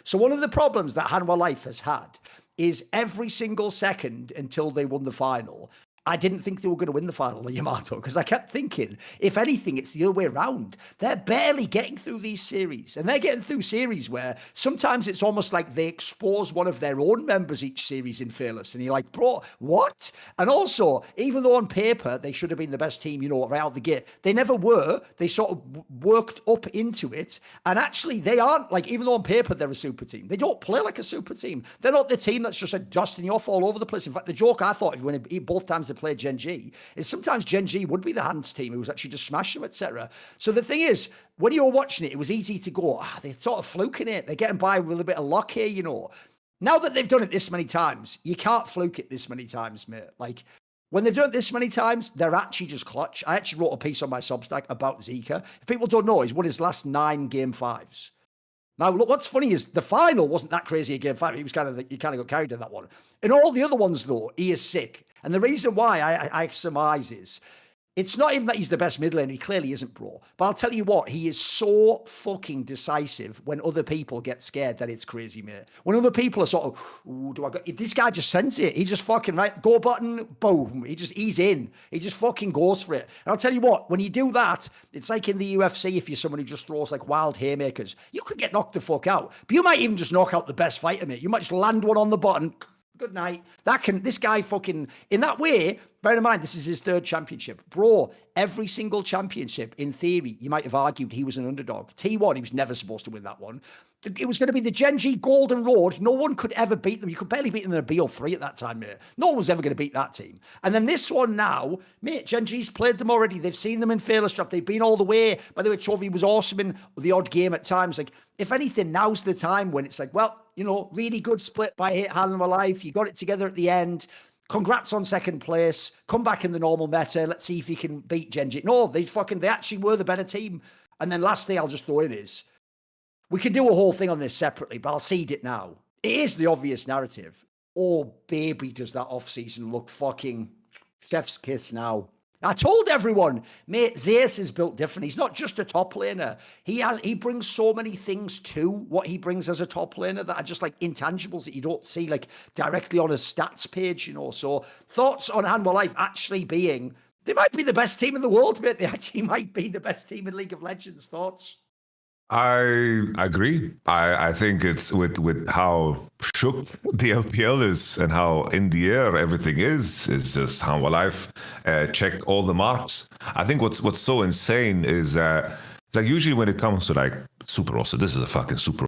So one of the problems that Hanwha Life has had is every single second until they won the final, I didn't think they were going to win the final of Yamato, because I kept thinking, if anything, it's the other way around. They're barely getting through these series, and they're getting through series where sometimes it's almost like they expose one of their own members each series in Fearless, and you're like, bro, what? And also, even though on paper they should have been the best team, you know, right out the gate, they never were. They sort of worked up into it, and actually they aren't, like, even though on paper they're a super team, they don't play like a super team. They're not the team that's just like dusting you off all over the place. In fact, the joke I thought when both times they played Gen G is sometimes Gen G would be the Hans team who was actually just smashing them, etc. So the thing is, when you were watching it, it was easy to go, they're sort of fluking it. They're getting by with a bit of luck here, you know. Now that they've done it this many times, you can't fluke it this many times, mate. Like, when they've done it this many times, they're actually just clutch. I actually wrote a piece on my Substack about Zika. If people don't know, he's won his last 9 game 5s. Now, look, what's funny is the final wasn't that crazy a game 5. He kind of got carried in that one. In all the other ones, though, he is sick. And the reason why I surmise is, it's not even that he's the best mid laner. He clearly isn't, bro. But I'll tell you what, he is so fucking decisive when other people get scared that it's crazy, mate. When other people are sort of, ooh, do I go? This guy just sends it. He just fucking, right, go button, boom. He's in. He just fucking goes for it. And I'll tell you what, when you do that, it's like in the UFC, if you're someone who just throws like wild haymakers, you could get knocked the fuck out. But you might even just knock out the best fighter, mate. You might just land one on the button. Good night. This guy fucking, in that way, bear in mind, this is his 3rd championship. Bro, every single championship, in theory, you might have argued he was an underdog. T1, he was never supposed to win that one. It was going to be the Gen G Golden Road. No one could ever beat them. You could barely beat them in a BO3 at that time, mate. No one was ever going to beat that team. And then this one now, mate, Gen G's played them already. They've seen them in Fearless Draft. They've been all the way. By the way, Chovy was awesome in the odd game at times. Like, if anything, now's the time when it's like, well, you know, really good split by Hanwha Life. You got it together at the end. Congrats on 2nd place. Come back in the normal meta. Let's see if you can beat Gen G. No, they actually were the better team. And then last thing I'll just throw in is, we could do a whole thing on this separately, but I'll seed it now. It is the obvious narrative. Oh, baby, does that off-season look fucking chef's kiss now. I told everyone, mate, Zeus is built different. He's not just a top laner. He brings so many things to what he brings as a top laner that are just like intangibles that you don't see like directly on a stats page, you know. So thoughts on Hanwha Life actually being, they might be the best team in the world, mate. They actually might be the best team in League of Legends. Thoughts? I agree. I think it's with how shook the LPL is and how in the air everything is just Hanwha Life checked all the marks. I think what's so insane is like usually when it comes to like super roster, this is a fucking super